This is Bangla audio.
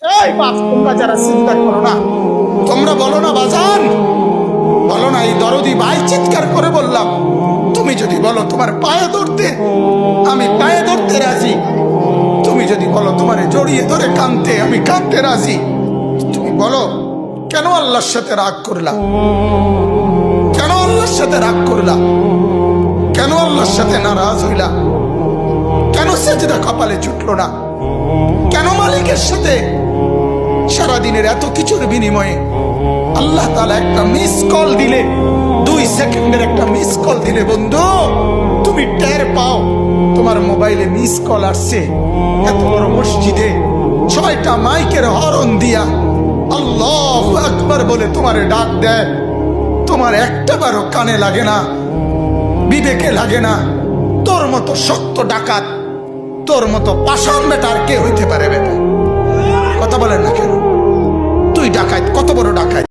এই বাপ, তোমরা যারা চিন্তা করো না, তোমরা বলো না বাজান, বলো না এই দরদি ভাই চিৎকার করে বললাম, তুমি যদি বলো তোমার পায়ে ধরতে, আমি পায়ে ধরতে রাজি। তুমি যদি বলো তোমারে জড়িয়ে ধরে কাঁদতে, আমি কাঁদতে রাজি। তুমি বলো কেন আল্লাহর সাথে রাগ করলা? কেন আল্লাহর সাথে রাগ করলা? কেন আল্লাহর সাথে নারাজ হইলা? কেন সেজদা কপালে জুটলো না? কেন মালিকের সাথে সারাদিনের এত কিছুর বিনিময়ে আল্লাহ তাআলা একটা মিস কল দিলে, 2 সেকেন্ডের একটা মিস কল দিলে বন্ধু তুমি টের পাও তোমার মোবাইলে মিস কল আসছে। এত বড় মসজিদে ছয়টা মাইকের হরন দিয়া আল্লাহু আকবার বলে তোমারে ডাক দেয়, তোমার একটা বারও কানে লাগে না, বিবেকে লাগে না। তোর মতো শক্ত ডাকাত, তোর মতো পাষাণ বেটা আর কে হইতে পারে? বেটা কথা বলেন না কেন? তুই ডাকাত, কত বড় ডাকাত!